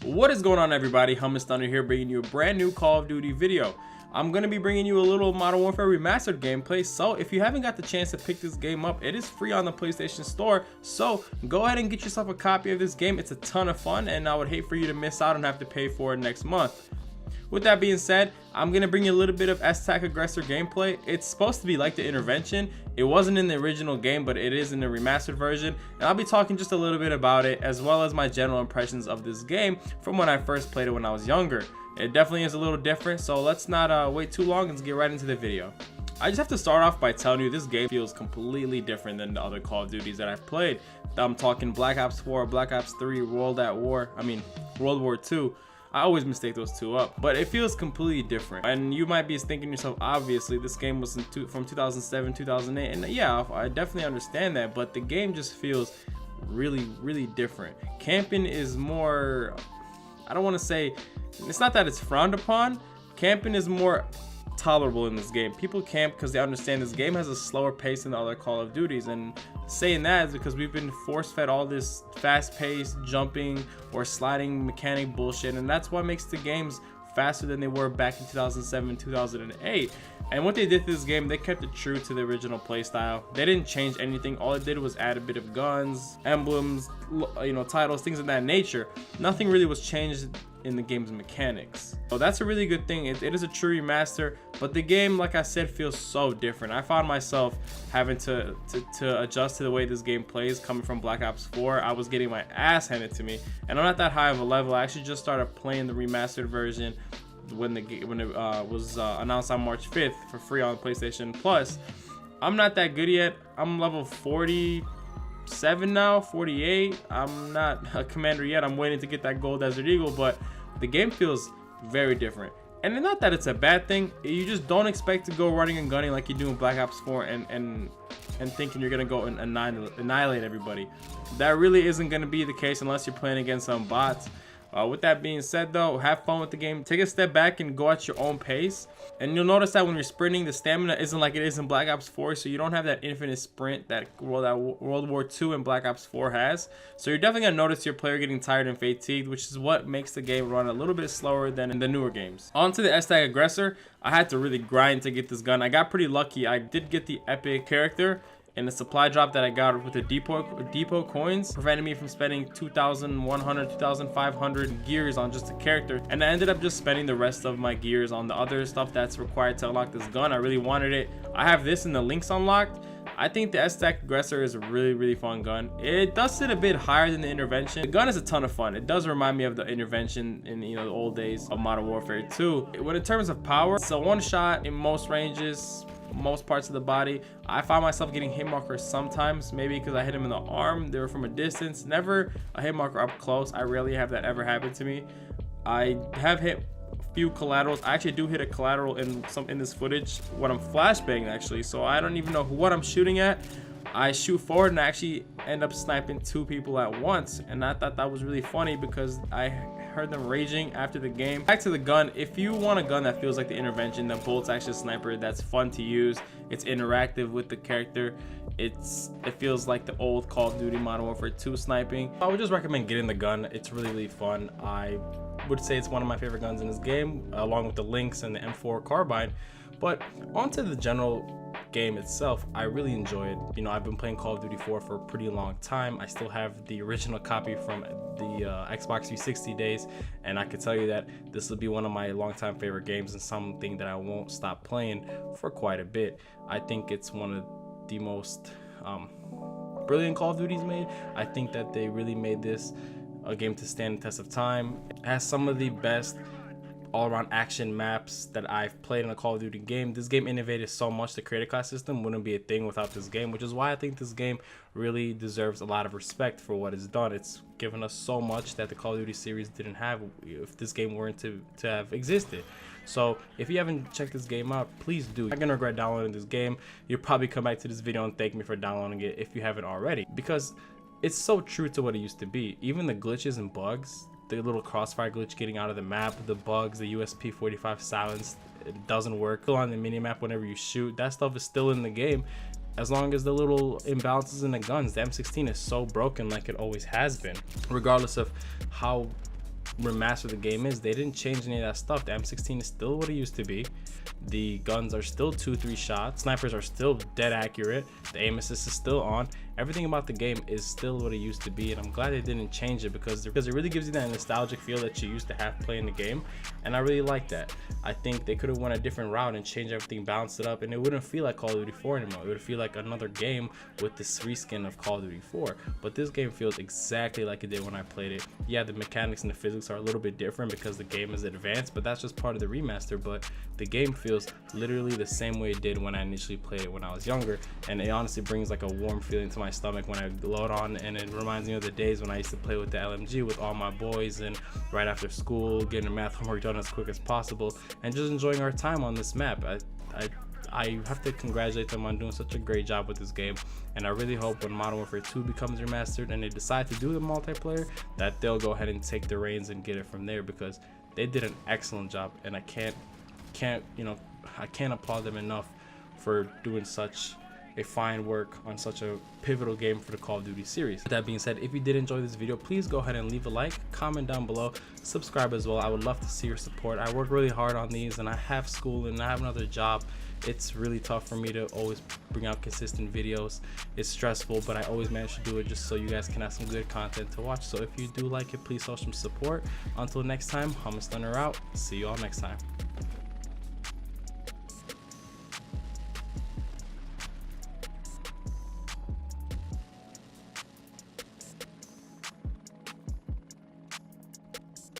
What is going on, everybody? Hummus Thunder here, bringing you a brand new Call of Duty video. I'm going to be bringing you a little Modern Warfare Remastered gameplay, so if you haven't got the chance to pick this game up, it is free on the PlayStation Store, so go ahead and get yourself a copy of this game. It's a ton of fun, and I would hate for you to miss out and have to pay for it next month. With that being said, I'm going to bring you a little bit of S-Tac Aggressor gameplay. It's supposed to be like the Intervention. It wasn't in the original game, but it is in the remastered version. And I'll be talking just a little bit about it, as well as my general impressions of this game from when I first played it when I was younger. It definitely is a little different, so let's not wait too long and get right into the video. I just have to start off by telling you this game feels completely different than the other Call of Duties that I've played. I'm talking Black Ops 4, Black Ops 3, World War II. I always mistake those two up, but it feels completely different. And you might be thinking to yourself, obviously this game was from 2007, 2008, and yeah, I definitely understand that, but the game just feels really different. Camping is more, I don't want to say, it's not that it's frowned upon. Camping is more tolerable in this game. People camp because they understand this game has a slower pace than the other Call of Duties, and saying that is because we've been force-fed all this fast-paced jumping or sliding mechanic bullshit, and that's what makes the games faster than they were back in 2007, 2008. And what they did to this game, they kept it true to the original playstyle. They didn't change anything. All it did was add a bit of guns, emblems, titles, things of that nature. Nothing really was changed in the game's mechanics, so that's a really good thing. It is a true remaster, but the game, like I said, feels so different. I found myself having to adjust to the way this game plays. Coming from Black Ops 4, I was getting my ass handed to me, and I'm not that high of a level. I actually just started playing the remastered version when it was announced on March 5th for free on PlayStation Plus. I'm not that good yet. I'm level 47 now, 48. I'm not a commander yet. I'm waiting to get that gold Desert Eagle, but the game feels very different. And not that it's a bad thing. You just don't expect to go running and gunning like you do in Black Ops 4 and thinking you're gonna go and annihilate everybody. That really isn't gonna be the case unless you're playing against some bots. With that being said, though, have fun with the game. Take a step back and go at your own pace. And you'll notice that when you're sprinting, the stamina isn't like it is in Black Ops 4, so you don't have that infinite sprint that World War II and Black Ops 4 has. So you're definitely gonna notice your player getting tired and fatigued, which is what makes the game run a little bit slower than in the newer games. On to the S-Tac Aggressor. I had to really grind to get this gun. I got pretty lucky. I did get the epic character, and the supply drop that I got with the depot coins prevented me from spending 2,100, 2,500 gears on just a character, and I ended up just spending the rest of my gears on the other stuff that's required to unlock this gun. I really wanted it. I have this in the links unlocked. I think the S-Tac Aggressor is a really fun gun. It does sit a bit higher than the Intervention. The gun is a ton of fun. It does remind me of the Intervention in the old days of Modern Warfare 2. When in terms of power, it's a one shot in most ranges, most parts of the body. I find myself getting hit markers sometimes, maybe because I hit him in the arm. They were from a distance, never a hit marker up close. I rarely have that ever happen to me. I have hit a few collaterals. I actually do hit a collateral in this footage when I'm flashbanging, actually, so I don't even know what I'm shooting at. I shoot forward and I actually end up sniping two people at once, and I thought that was really funny because I heard them raging after the game. Back to the gun. If you want a gun that feels like the Intervention, the Bolt's actually a sniper that's fun to use. It's interactive with the character. It feels like the old Call of Duty Modern Warfare 2 sniping. I would just recommend getting the gun. It's really fun. I would say it's one of my favorite guns in this game, along with the Lynx and the M4 carbine. But onto the general game itself, I really enjoy it. I've been playing Call of Duty 4 for a pretty long time. I still have the original copy from the Xbox 360 days, and I can tell you that this will be one of my longtime favorite games and something that I won't stop playing for quite a bit. I think it's one of the most brilliant Call of Duties made. I think that they really made this a game to stand the test of time. It has some of the best all-around action maps that I've played in a Call of Duty game. This game innovated so much. The creator class system wouldn't be a thing without this game, which is why I think this game really deserves a lot of respect for what it's done. It's given us so much that the Call of Duty series didn't have if this game weren't to have existed. So if you haven't checked this game out, please do. You're not gonna regret downloading this game. You'll probably come back to this video and thank me for downloading it if you haven't already, because it's so true to what it used to be. Even the glitches and bugs, the little crossfire glitch getting out of the map, the bugs, the USP-45 silence, it doesn't work on the minimap whenever you shoot. That stuff is still in the game, as long as the little imbalances in the guns. The M16 is so broken like it always has been, regardless of how remastered the game is, they didn't change any of that stuff. The M16 is still what it used to be. The guns are still 2-3 shots. Snipers are still dead accurate. The aim assist is still on. Everything about the game is still what it used to be, and I'm glad they didn't change it because it really gives you that nostalgic feel that you used to have playing the game, and I really like that. I think they could have went a different route and changed everything, balanced it up, and it wouldn't feel like Call of Duty 4 anymore. It would feel like another game with this reskin of Call of Duty 4, but this game feels exactly like it did when I played it. Yeah, the mechanics and the physics are a little bit different because the game is advanced, but that's just part of the remaster. But the game feels literally the same way it did when I initially played it when I was younger, and it honestly brings like a warm feeling to my stomach when I load on, and it reminds me of the days when I used to play with the LMG with all my boys, and right after school getting the math homework done as quick as possible and just enjoying our time on this map. I have to congratulate them on doing such a great job with this game, and I really hope when Modern Warfare 2 becomes remastered and they decide to do the multiplayer, that they'll go ahead and take the reins and get it from there, because they did an excellent job, and I can't applaud them enough for doing such a fine work on such a pivotal game for the Call of Duty series. With that being said, if you did enjoy this video, please go ahead and leave a like, comment down below, subscribe as well. I would love to see your support. I work really hard on these, and I have school and I have another job. It's really tough for me to always bring out consistent videos. It's stressful, but I always manage to do it just so you guys can have some good content to watch. So if you do like it, please show some support. Until next time, Hummus Thunder out. See you all next time.